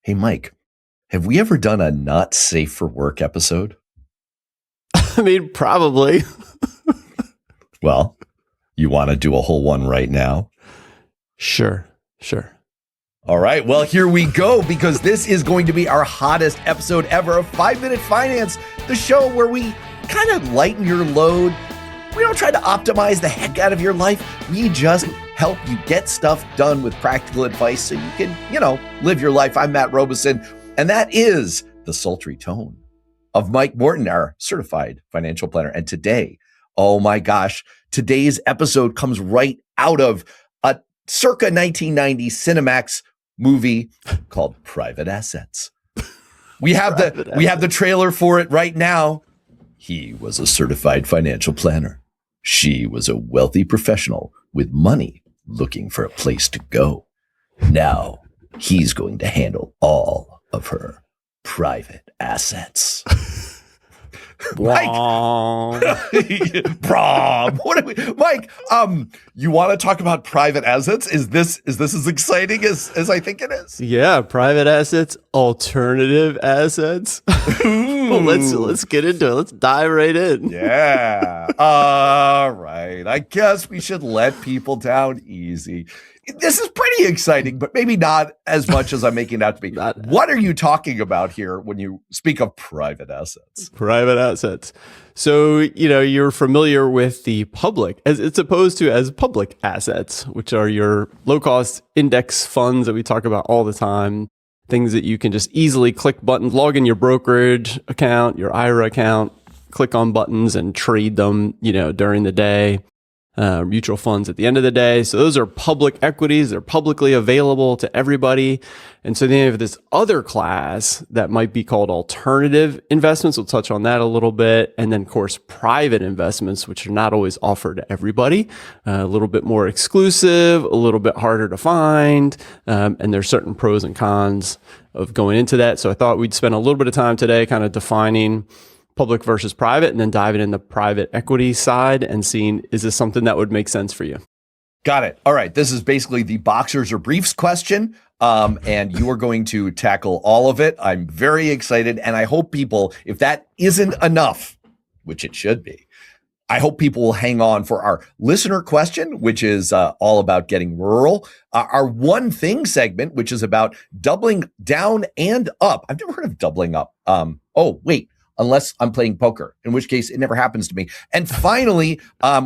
Hey, Mike, have we ever done a not safe for work episode? I mean, probably. Well, you want to do a whole one right now? Sure. All right, well, here we go, because this is going to be our hottest episode ever of 5 Minute Finance, the show where we kind of lighten your load. We don't try to optimize the heck out of your life. We just help you get stuff done with practical advice so you can, live your life. I'm Matt Robison, and that is the sultry tone of Mike Morton, our certified financial planner. And today, oh my gosh, today's episode comes right out of a circa 1990 Cinemax movie called Private Assets. We have the trailer for it right now. He was a certified financial planner. She was a wealthy professional with money looking for a place to go. Now he's going to handle all of her private assets. Mike, Mike, you want to talk about private assets? Is this as exciting as I think it is? Yeah, private assets, alternative assets. Well, let's get into it. Let's dive right in. Yeah. All right. I guess we should let people down easy. This is pretty exciting, but maybe not as much as I'm making it out to be. What are you talking about here when you speak of private assets? Private assets. So, you're familiar with the public as opposed to as public assets, which are your low-cost index funds that we talk about all the time. Things that you can just easily click buttons, log in your brokerage account, your IRA account, click on buttons and trade them, during the day. Mutual funds at the end of the day. So those are public equities. They're publicly available to everybody. And so then you have this other class that might be called alternative investments. We'll touch on that a little bit. And then, of course, private investments, which are not always offered to everybody, a little bit more exclusive, a little bit harder to find. And there's certain pros and cons of going into that. So I thought we'd spend a little bit of time today kind of defining public versus private, and then diving in the private equity side and seeing, is this something that would make sense for you? Got it. All right. This is basically the boxers or briefs question. And you are going to tackle all of it. I'm very excited. And I hope people, if that isn't enough, which it should be, I hope people will hang on for our listener question, which is all about getting rural. Our one thing segment, which is about doubling down and up. I've never heard of doubling up. Unless I'm playing poker, in which case it never happens to me. And finally,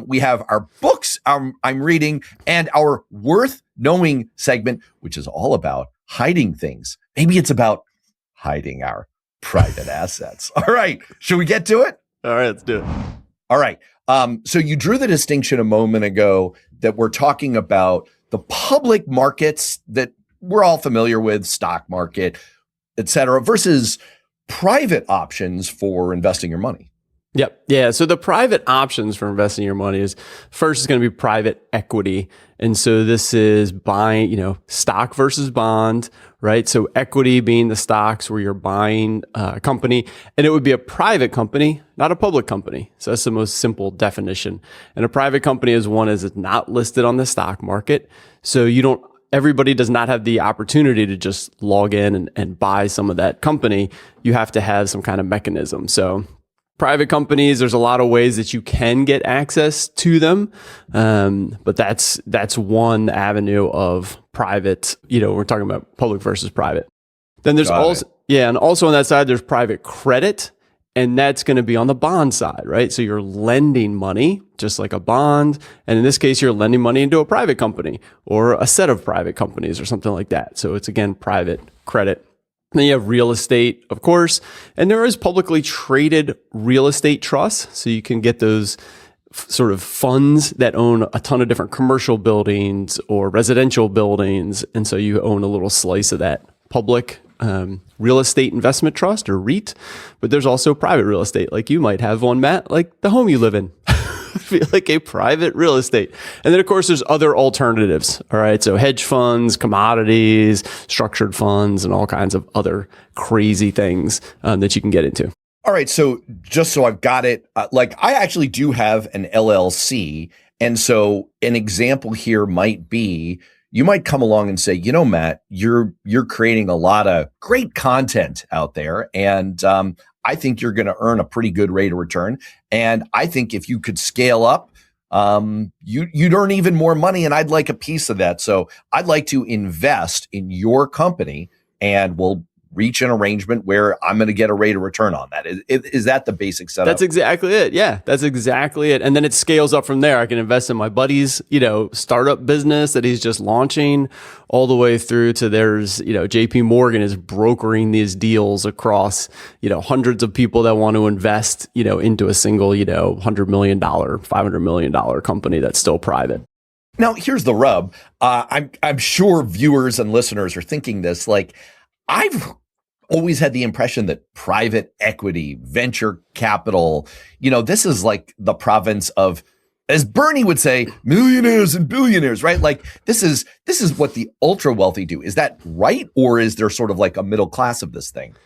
we have our books I'm reading and our worth knowing segment, which is all about hiding things. Maybe it's about hiding our private assets. All right. Should we get to it? All right, let's do it. All right. So you drew the distinction a moment ago that we're talking about the public markets that we're all familiar with, stock market, et cetera, versus private options for investing your money. Yep. Yeah. So the private options for investing your money is going to be private equity. And so this is buying, stock versus bond, right? So equity being the stocks where you're buying a company, and it would be a private company, not a public company. So that's the most simple definition. And a private company is one is not listed on the stock market. So everybody does not have the opportunity to just log in and buy some of that company. You have to have some kind of mechanism. So private companies, there's a lot of ways that you can get access to them. But that's one avenue of private, we're talking about public versus private. Then there's and also on that side, there's private credit. And that's going to be on the bond side, right? So you're lending money, just like a bond. And in this case, you're lending money into a private company or a set of private companies or something like that. So it's, again, private credit. And then you have real estate, of course. And there is publicly traded real estate trusts. So you can get those sort of funds that own a ton of different commercial buildings or residential buildings. And so you own a little slice of that public real estate investment trust or REIT, but there's also private real estate. Like you might have one, Matt, like the home you live in. Feel like a private real estate. And then of course there's other alternatives. All right. So hedge funds, commodities, structured funds, and all kinds of other crazy things that you can get into. All right. So just so I've got it, I actually do have an LLC. And so an example here might be you might come along and say, Matt, you're creating a lot of great content out there, and I think you're going to earn a pretty good rate of return. And I think if you could scale up, you'd earn even more money, and I'd like a piece of that. So I'd like to invest in your company, and we'll reach an arrangement where I'm going to get a rate of return on that. Is that the basic setup? That's exactly it. Yeah, that's exactly it. And then it scales up from there. I can invest in my buddy's, startup business that he's just launching, all the way through to there's, JP Morgan is brokering these deals across, hundreds of people that want to invest, into a single, $100 million, $500 million company that's still private. Now, here's the rub. I'm sure viewers and listeners are thinking this, like, I've always had the impression that private equity, venture capital, this is like the province of, as Bernie would say, millionaires and billionaires, right? Like this is what the ultra wealthy do. Is that right? Or is there sort of like a middle class of this thing?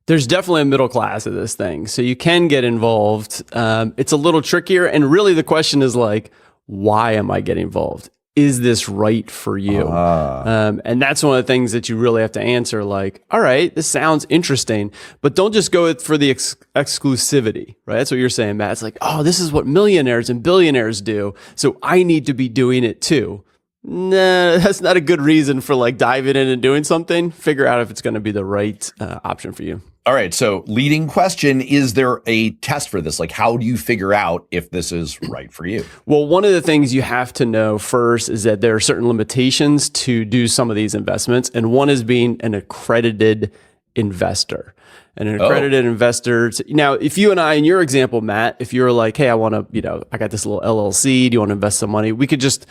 There's definitely a middle class of this thing. So you can get involved. It's a little trickier. And really the question is like, why am I getting involved? Is this right for you? And that's one of the things that you really have to answer. Like, all right, this sounds interesting, but don't just go for the exclusivity, right? That's what you're saying, Matt. It's like, oh, this is what millionaires and billionaires do, so I need to be doing it too. Nah, that's not a good reason for like diving in and doing something. Figure out if it's going to be the right option for you. All right. So leading question, is there a test for this? Like, how do you figure out if this is right for you? Well, one of the things you have to know first is that there are certain limitations to do some of these investments. And one is being an accredited investor. And an accredited investor. Now, if you and I, in your example, Matt, if you're like, hey, I want to, I got this little LLC. Do you want to invest some money? We could just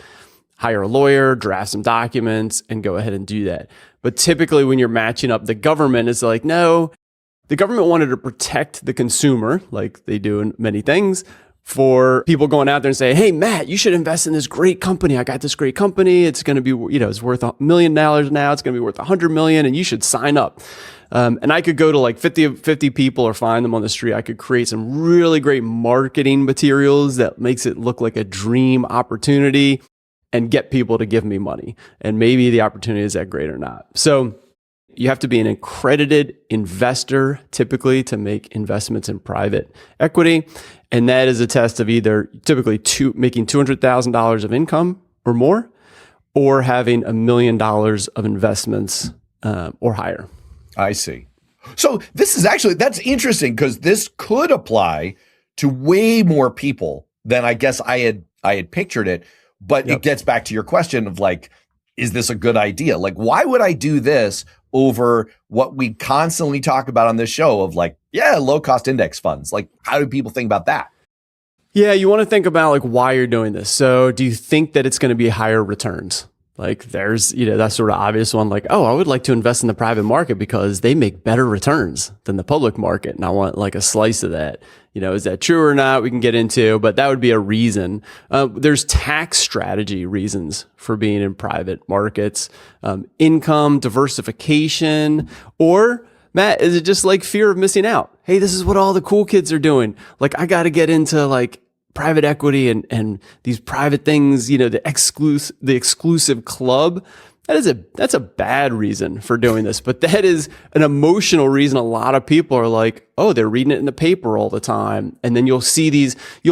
hire a lawyer, draft some documents, and go ahead and do that. But typically when you're matching up, the government is like, no. The government wanted to protect the consumer, like they do in many things, for people going out there and say, hey, Matt, you should invest in this great company. I got this great company. It's going to be, it's worth $1 million now. It's going to be worth $100 million, and you should sign up. And I could go to like 50 people or find them on the street. I could create some really great marketing materials that makes it look like a dream opportunity and get people to give me money. And maybe the opportunity is that great or not. So you have to be an accredited investor, typically, to make investments in private equity. And that is a test of either typically making $200,000 of income or more, or having $1 million of investments or higher. I see. So this is actually, that's interesting, because this could apply to way more people than I guess I had pictured it. But It gets back to your question of like, is this a good idea? Like, why would I do this over what we constantly talk about on this show of like, low cost index funds? Like, how do people think about that? Yeah, you want to think about like why you're doing this. So do you think that it's going to be higher returns? Like there's, that sort of obvious one, like, oh, I would like to invest in the private market because they make better returns than the public market. And I want like a slice of that. Is that true or not? We can get into, but that would be a reason. There's tax strategy reasons for being in private markets, income, diversification, or Matt, is it just like fear of missing out? Hey, this is what all the cool kids are doing. Like I got to get into like private equity and these private things, the exclusive club. That's a bad reason for doing this, but that is an emotional reason. A lot of people are like, oh, they're reading it in the paper all the time. And then you'll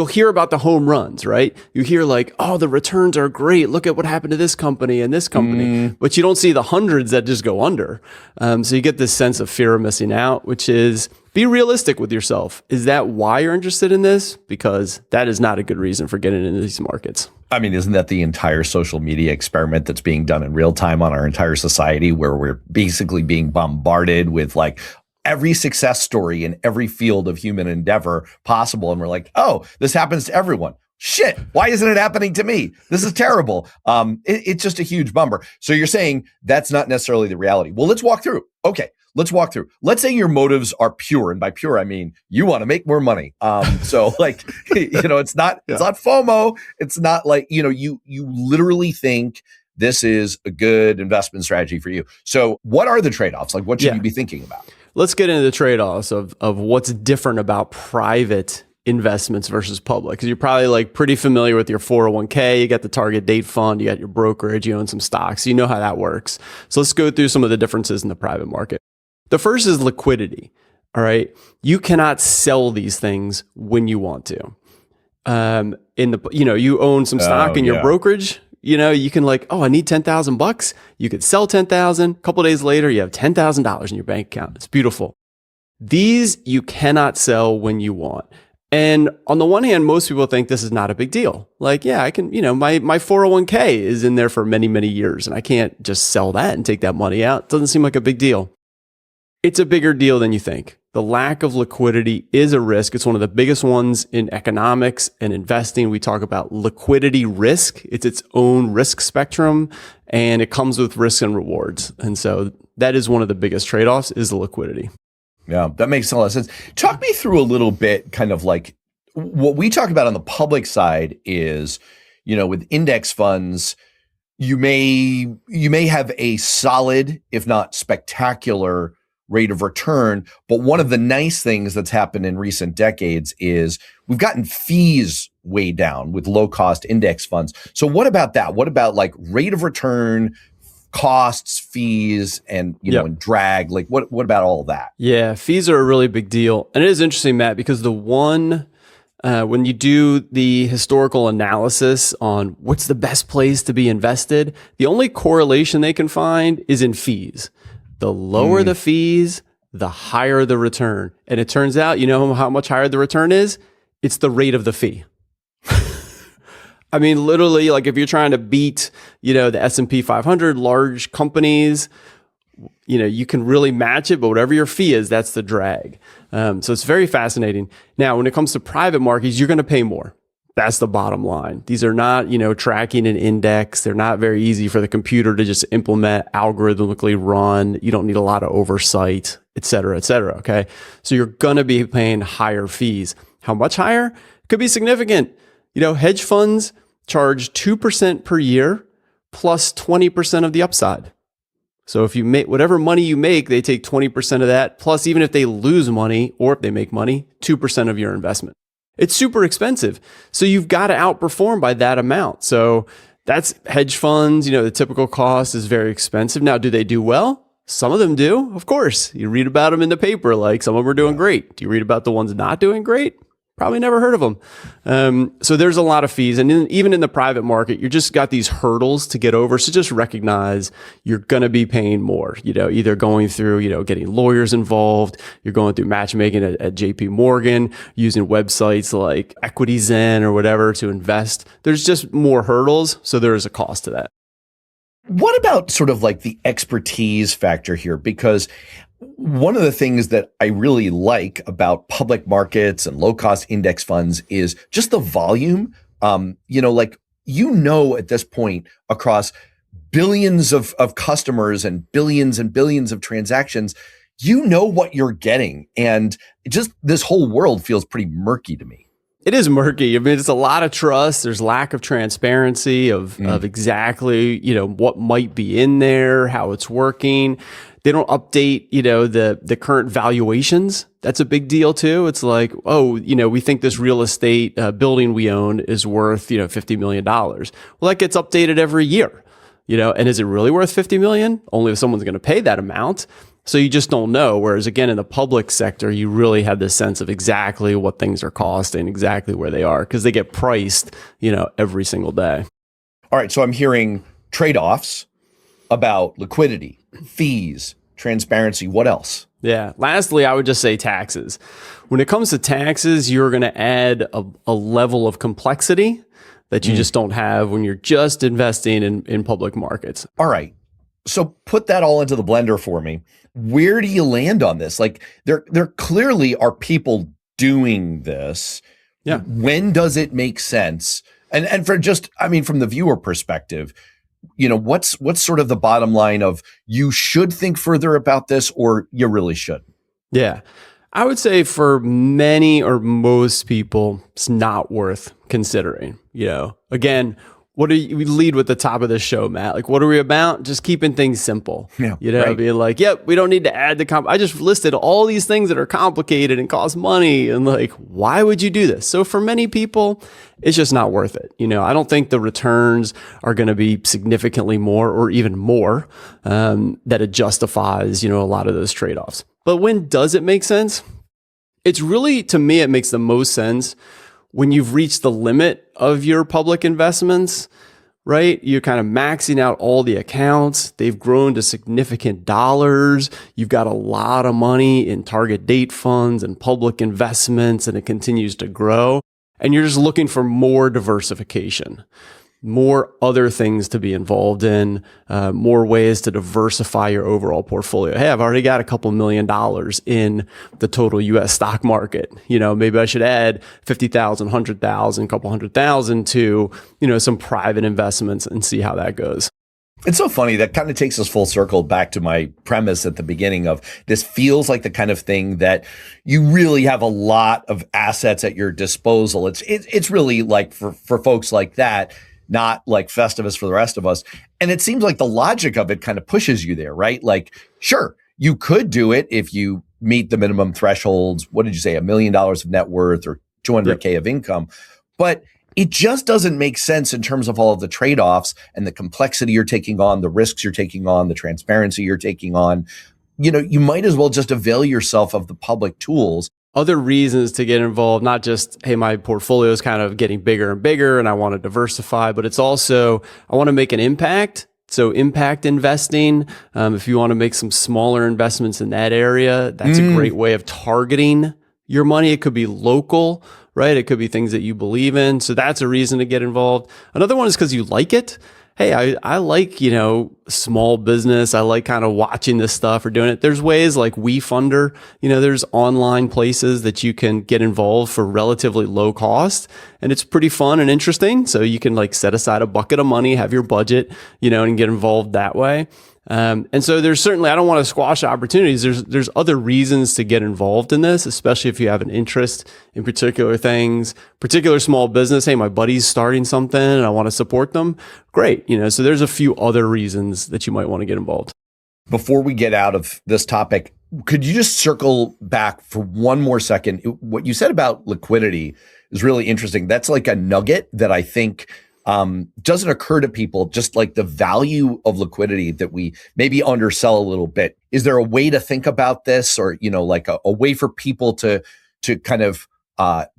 hear about the home runs, right? You hear like, oh, the returns are great. Look at what happened to this company and this company, but you don't see the hundreds that just go under. So you get this sense of fear of missing out, which is, be realistic with yourself. Is that why you're interested in this? Because that is not a good reason for getting into these markets. I mean, isn't that the entire social media experiment that's being done in real time on our entire society, where we're basically being bombarded with like every success story in every field of human endeavor possible? And we're like, oh, this happens to everyone. Shit, why isn't it happening to me? This is terrible. It's just a huge bummer. So you're saying that's not necessarily the reality. Well, let's walk through. Okay. Let's walk through. Let's say your motives are pure, and by pure I mean you want to make more money. So like, it's not FOMO. It's not like, you literally think this is a good investment strategy for you. So what are the trade-offs? Like, what should you be thinking about? Let's get into the trade-offs of what's different about private investments versus public? Because you're probably like pretty familiar with your 401k, you got the target date fund, you got your brokerage, you own some stocks, you know how that works. So let's go through some of the differences in the private market. The first is liquidity. All right. You cannot sell these things when you want to. You own some stock in your brokerage, you can like, I need $10,000. You could sell 10,000. A couple of days later, you have $10,000 in your bank account. It's beautiful. These you cannot sell when you want. And on the one hand, most people think this is not a big deal. Like, yeah, I can, my 401k is in there for many, many years and I can't just sell that and take that money out. It doesn't seem like a big deal. It's a bigger deal than you think. The lack of liquidity is a risk. It's one of the biggest ones in economics and investing. We talk about liquidity risk. It's its own risk spectrum and it comes with risks and rewards. And so that is one of the biggest trade-offs is the liquidity. Yeah, that makes a lot of sense. Talk me through a little bit kind of like what we talk about on the public side is, with index funds, you may have a solid, if not spectacular rate of return. But one of the nice things that's happened in recent decades is we've gotten fees way down with low cost index funds. So what about that? What about like rate of return, costs, fees, and and drag? Like what about all of that? Yeah, fees are a really big deal. And it is interesting, Matt, because when you do the historical analysis on what's the best place to be invested, the only correlation they can find is in fees. The lower the fees, the higher the return. And it turns out, how much higher the return is? It's the rate of the fee. I mean, literally, like if you're trying to beat, the S&P 500, large companies, you can really match it, but whatever your fee is, that's the drag. So it's very fascinating. Now, when it comes to private markets, you're going to pay more. That's the bottom line. These are not, tracking an index. They're not very easy for the computer to just implement, algorithmically run. You don't need a lot of oversight, et cetera, et cetera. Okay. So you're going to be paying higher fees. How much higher? Could be significant. Hedge funds charge 2% per year plus 20% of the upside. So if you make whatever money you make, they take 20% of that. Plus, even if they lose money or if they make money, 2% of your investment. It's super expensive. So you've got to outperform by that amount. So that's hedge funds. The typical cost is very expensive. Now, do they do well? Some of them do, of course. You read about them in the paper, like some of them are doing great. Do you read about the ones not doing great? Probably never heard of them. So there's a lot of fees. And even in the private market, you just got these hurdles to get over. So just recognize you're going to be paying more, either going through, getting lawyers involved. You're going through matchmaking at JP Morgan, using websites like EquityZen or whatever to invest. There's just more hurdles. So there is a cost to that. What about sort of like the expertise factor here? Because one of the things that I really like about public markets and low cost index funds is just the volume. At this point across billions of customers and billions of transactions, what you're getting. And just this whole world feels pretty murky to me. It is murky. I mean, it's a lot of trust. There's lack of transparency of exactly, what might be in there, how it's working. They don't update, the current valuations. That's a big deal too. It's like, we think this real estate building we own is worth, $50 million. Well, that gets updated every year, and is it really worth $50 million? Only if someone's going to pay that amount. So you just don't know. Whereas again, in the public sector, you really have this sense of exactly what things are costing, exactly where they are, because they get priced, every single day. All right. So I'm hearing trade-offs about liquidity, fees, transparency. What else? Yeah. Lastly, I would just say taxes. When it comes to taxes, you're going to add a level of complexity that you just don't have when you're just investing in public markets. All right. So put that all into the blender for me. Where do you land on this? Like there clearly are people doing this. Yeah. When does it make sense? And for just, from the viewer perspective, what's sort of the bottom line of you should think further about this or you really should? Yeah. I would say for many or most people, it's not worth considering. Again, we lead with the top of the show, Matt? Like, what are we about? Just keeping things simple. Yeah, right. Being like, yep, we don't need to add I just listed all these things that are complicated and cost money. And like, why would you do this? So for many people, it's just not worth it. I don't think the returns are going to be significantly more or even more that it justifies, a lot of those trade-offs. But when does it make sense? It's really, to me, it makes the most sense when you've reached the limit of your public investments, right? You're kind of maxing out all the accounts. They've grown to significant dollars. You've got a lot of money in target date funds and public investments, and it continues to grow. And you're just looking for more diversification, more other things to be involved in, more ways to diversify your overall portfolio. Hey, I've already got a couple $1 million in the total US stock market. Maybe I should add 50,000, 100,000, a couple 100,000 to, some private investments and see how that goes. It's so funny. That kind of takes us full circle back to my premise at the beginning of this. Feels like the kind of thing that you really have a lot of assets at your disposal. It's really like for folks like that, not like Festivus for the rest of us. And it seems like the logic of it kind of pushes you there, right? Like, sure, you could do it if you meet the minimum thresholds. What did you say? $1 million of net worth or 200K of income. But it just doesn't make sense in terms of all of the trade-offs and the complexity you're taking on, the risks you're taking on, the transparency you're taking on. You might as well just avail yourself of the public tools. Other reasons to get involved, not just, hey, my portfolio is kind of getting bigger and bigger and I want to diversify, but it's also, I want to make an impact. So impact investing, if you want to make some smaller investments in that area, that's a great way of targeting your money. It could be local, right? It could be things that you believe in. So that's a reason to get involved. Another one is because you like it. Hey, I like, small business. I like kind of watching this stuff or doing it. There's ways like WeFunder, there's online places that you can get involved for relatively low cost. And it's pretty fun and interesting. So you can like set aside a bucket of money, have your budget, and get involved that way. And so there's certainly, I don't want to squash opportunities. There's other reasons to get involved in this, especially if you have an interest in particular things, particular small business. Hey, my buddy's starting something and I want to support them. Great. So there's a few other reasons that you might want to get involved. Before we get out of this topic, could you just circle back for one more second? What you said about liquidity is really interesting. That's like a nugget that I think doesn't occur to people, just like the value of liquidity that we maybe undersell a little bit. Is there a way to think about this, or, like a way for people to kind of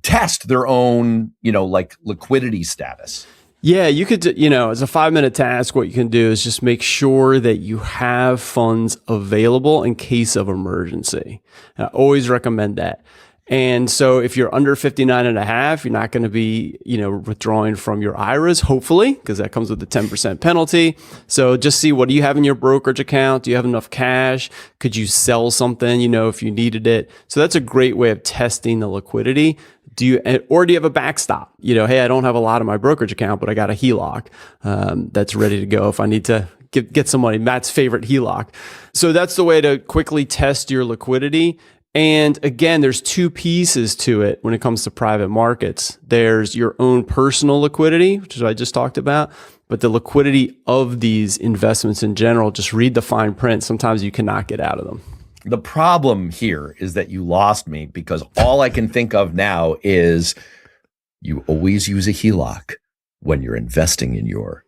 test their own, like liquidity status? Yeah, you could, as a 5-minute task, what you can do is just make sure that you have funds available in case of emergency. And I always recommend that. And so if you're under 59 and a half, you're not going to be, withdrawing from your IRAs, hopefully, because that comes with a 10% penalty. So just see, what do you have in your brokerage account? Do you have enough cash? Could you sell something, if you needed it? So that's a great way of testing the liquidity. Do you have a backstop? Hey, I don't have a lot in my brokerage account, but I got a HELOC that's ready to go if I need to get some money. Matt's favorite HELOC. So that's the way to quickly test your liquidity. And again, there's two pieces to it when it comes to private markets. There's your own personal liquidity, which is what I just talked about, but the liquidity of these investments in general. Just read the fine print. Sometimes you cannot get out of them. The problem here is that you lost me, because all I can think of now is you always use a HELOC when you're investing in your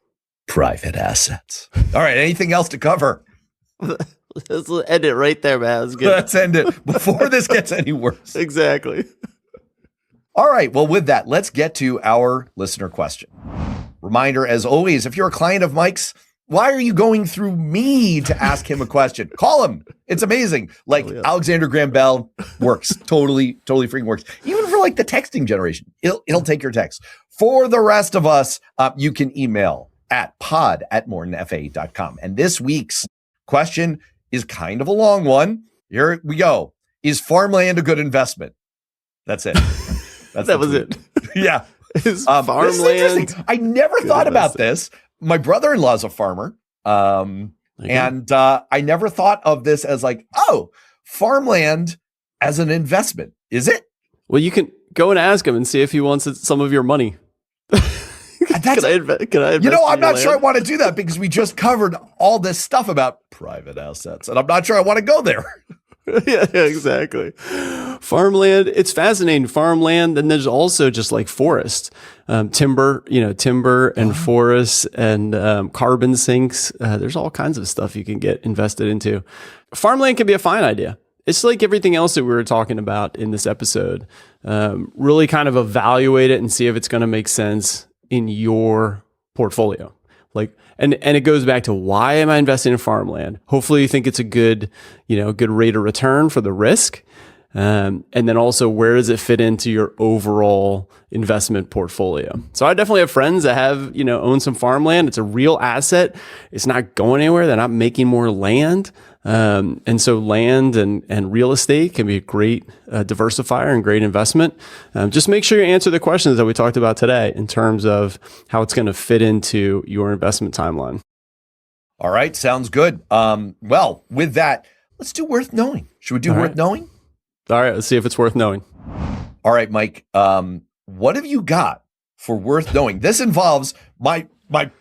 private assets. All right. Anything else to cover? Let's end it right there, man. Let's end it before this gets any worse. Exactly. All right. Well, with that, let's get to our listener question. Reminder, as always, if you're a client of Mike's, why are you going through me to ask him a question? Call him. It's amazing. Like Alexander Graham Bell works. Totally freaking works. Even for like the texting generation, it'll take your text. For the rest of us, you can email at pod@mortonfa.com. And this week's question is kind of a long one. Here we go. Is farmland a good investment? That's it. That was it. Yeah. Is farmland? This is interesting. I never thought about this. My brother-in-law's a farmer. And I never thought of this as like, farmland as an investment. Is it? Well, you can go and ask him and see if he wants some of your money. That's, can I invest I'm in not your sure I land? want to do that because we just covered all this stuff about private assets, and I'm not sure I want to go there. Yeah, exactly. Farmland, it's fascinating. Farmland, and there's also just like forests, timber and forests and carbon sinks. There's all kinds of stuff you can get invested into. Farmland can be a fine idea. It's like everything else that we were talking about in this episode. Really kind of evaluate it and see if it's going to make sense in your portfolio. And it goes back to, why am I investing in farmland? Hopefully you think it's a good rate of return for the risk. And then also, where does it fit into your overall investment portfolio? So I definitely have friends that have, own some farmland. It's a real asset. It's not going anywhere. They're not making more land. And so land and real estate can be a great diversifier and great investment. Just make sure you answer the questions that we talked about today in terms of how it's going to fit into your investment timeline. All right. Sounds good. Well, with that, let's do worth knowing. Should we do worth knowing? All right. Let's see if it's worth knowing. All right, Mike. What have you got for worth knowing? This involves my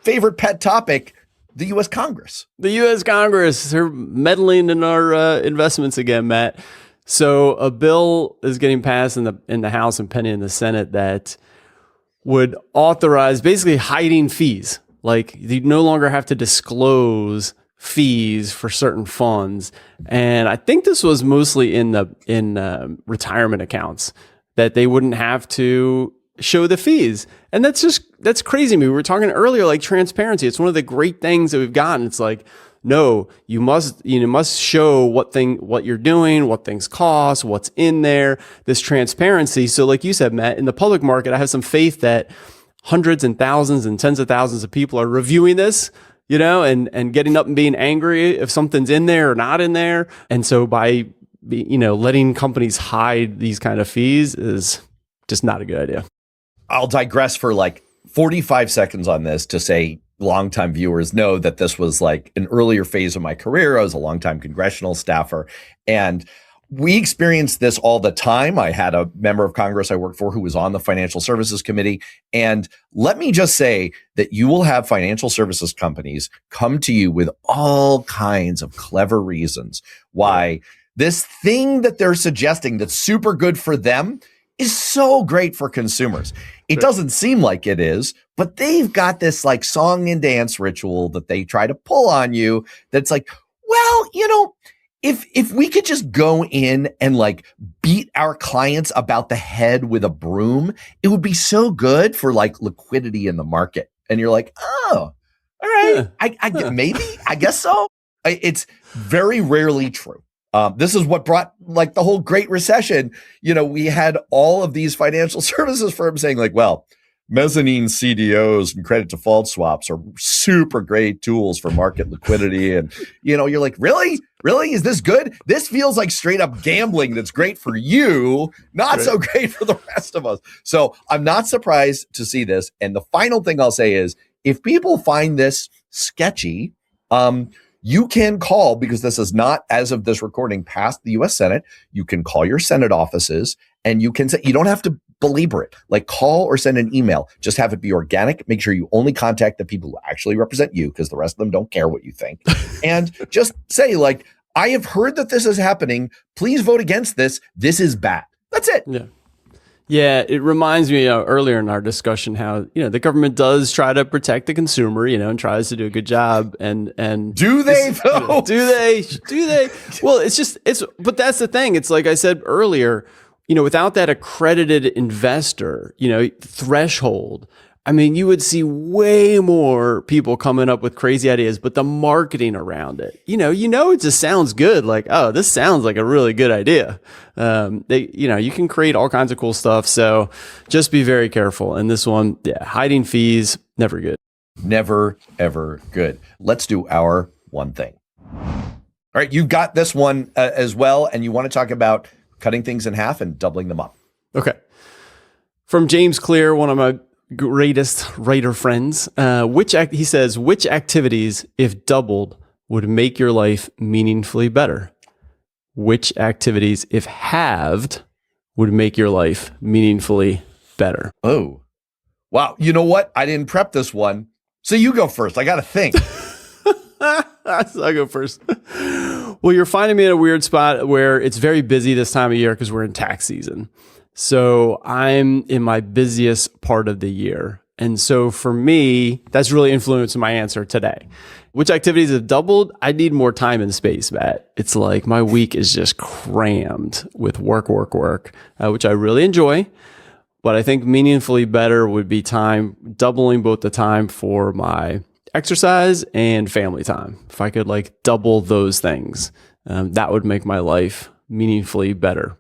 favorite pet topic, the U.S. Congress. The U.S. Congress, they're meddling in our investments again, Matt. So a bill is getting passed in the House and pending in the Senate that would authorize basically hiding fees. Like, you no longer have to disclose fees for certain funds. And I think this was mostly in retirement accounts, that they wouldn't have to show the fees. And that's crazy to me. We were talking earlier, like transparency. It's one of the great things that we've gotten. It's like, no, you must show what you're doing, what things cost, what's in there, this transparency. So like you said, Matt, in the public market, I have some faith that hundreds and thousands and tens of thousands of people are reviewing this, and getting up and being angry if something's in there or not in there. And so by letting companies hide these kind of fees is just not a good idea. I'll digress for like 45 seconds on this to say, longtime viewers know that this was like an earlier phase of my career. I was a longtime congressional staffer, and we experienced this all the time. I had a member of Congress I worked for who was on the Financial Services Committee. And let me just say that you will have financial services companies come to you with all kinds of clever reasons why this thing that they're suggesting that's super good for them is so great for consumers. It doesn't seem like it is, but they've got this like song and dance ritual that they try to pull on you. That's like, well, if we could just go in and like beat our clients about the head with a broom, it would be so good for like liquidity in the market. And you're like, oh, all right, maybe, I guess so. It's very rarely true. This is what brought like the whole Great Recession. We had all of these financial services firms saying like, well, mezzanine CDOs and credit default swaps are super great tools for market liquidity. And, you're like, really? Is this good? This feels like straight up gambling that's great for you, not so great for the rest of us. So I'm not surprised to see this. And the final thing I'll say is, if people find this sketchy, you can call, because this is not, as of this recording, past the U.S. Senate. You can call your Senate offices and you can say, you don't have to belabor it. Like, call or send an email. Just have it be organic. Make sure you only contact the people who actually represent you, because the rest of them don't care what you think. And just say like, I have heard that this is happening. Please vote against this. This is bad. That's it. Yeah. Yeah, it reminds me earlier in our discussion how the government does try to protect the consumer, and tries to do a good job. And do they though? Do they? Well, but that's the thing. It's like I said earlier, without that accredited investor, threshold, I mean, you would see way more people coming up with crazy ideas, but the marketing around it, it just sounds good. Like, oh, this sounds like a really good idea. You can create all kinds of cool stuff. So just be very careful. And this one, hiding fees, never good. Never, ever good. Let's do our one thing. All right. You got this one as well. And you want to talk about cutting things in half and doubling them up. Okay. From James Clear, one of my greatest writer friends, he says, which activities, if doubled, would make your life meaningfully better? Which activities, if halved, would make your life meaningfully better? Oh, Wow. You know what? I didn't prep this one. So you go first. I got to think. I'll go first. Well, you're finding me in a weird spot where it's very busy this time of year because we're in tax season. So I'm in my busiest part of the year. And so for me, that's really influenced my answer today. Which activities have doubled? I need more time and space, Matt. It's like my week is just crammed with work, which I really enjoy. But I think meaningfully better would be doubling both the time for my exercise and family time. If I could like double those things, that would make my life meaningfully better.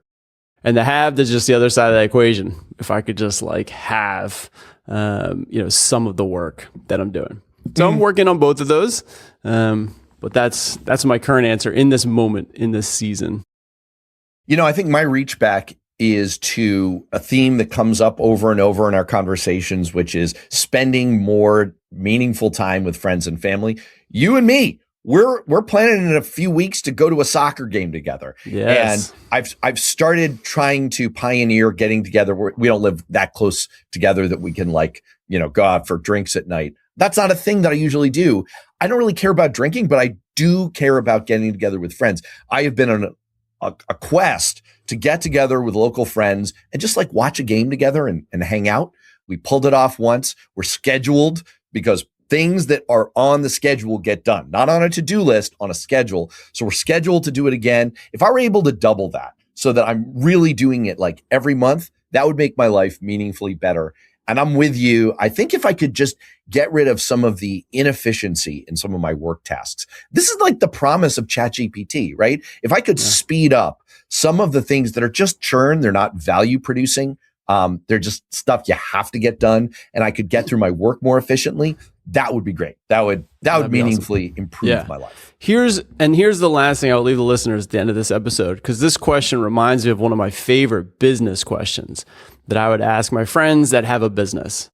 And the have is just the other side of the equation. If I could just like have, some of the work that I'm doing. So I'm working on both of those. But that's my current answer in this moment, in this season. I think my reach back is to a theme that comes up over and over in our conversations, which is spending more meaningful time with friends and family. You and me, we're planning in a few weeks to go to a soccer game together. Yes. And I've started trying to pioneer getting together. We don't live that close together that we can go out for drinks at night. That's not a thing that I usually do. I don't really care about drinking, but I do care about getting together with friends. I have been on a quest to get together with local friends and just like watch a game together and hang out. We pulled it off once. We're scheduled because things that are on the schedule get done, not on a to-do list, on a schedule. So we're scheduled to do it again. If I were able to double that so that I'm really doing it like every month, that would make my life meaningfully better. And I'm with you. I think if I could just get rid of some of the inefficiency in some of my work tasks, this is like the promise of ChatGPT, right? If I could speed up some of the things that are just churn, they're not value producing. They're just stuff you have to get done, and I could get through my work more efficiently. That would be great. That would meaningfully improve my life. Here's the last thing I'll leave the listeners at the end of this episode, because this question reminds me of one of my favorite business questions that I would ask my friends that have a business.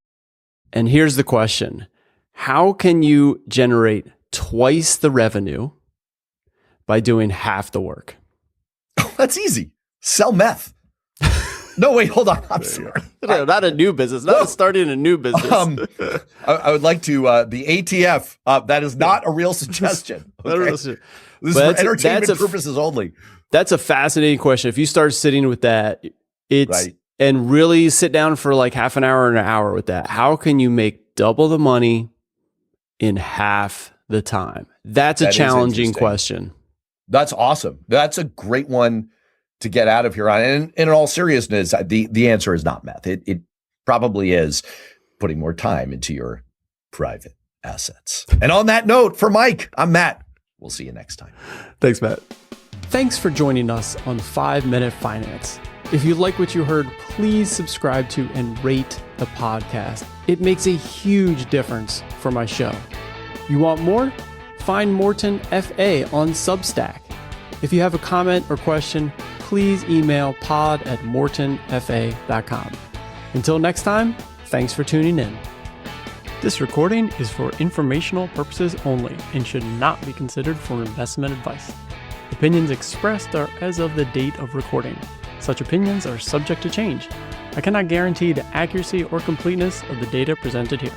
And here's the question: how can you generate twice the revenue by doing half the work? Oh, that's easy. Sell meth. No, wait, hold on. I'm sorry. No, not a new business. Not starting a new business. I would like to, the ATF, that is not a real suggestion. Okay? This is for entertainment purposes only. That's a fascinating question. If you start sitting with that, and really sit down for like half an hour or an hour with that, how can you make double the money in half the time? That's a challenging question. That's awesome. That's a great one to get out of here on. And in all seriousness, the answer is not meth. It probably is putting more time into your private assets. And on that note, for Mike, I'm Matt. We'll see you next time. Thanks, Matt. Thanks for joining us on 5 Minute Finance. If you like what you heard, please subscribe to and rate the podcast. It makes a huge difference for my show. You want more? Find Morton FA on Substack. If you have a comment or question, please email pod@mortonfa.com. Until next time, thanks for tuning in. This recording is for informational purposes only and should not be considered for investment advice. Opinions expressed are as of the date of recording. Such opinions are subject to change. I cannot guarantee the accuracy or completeness of the data presented here.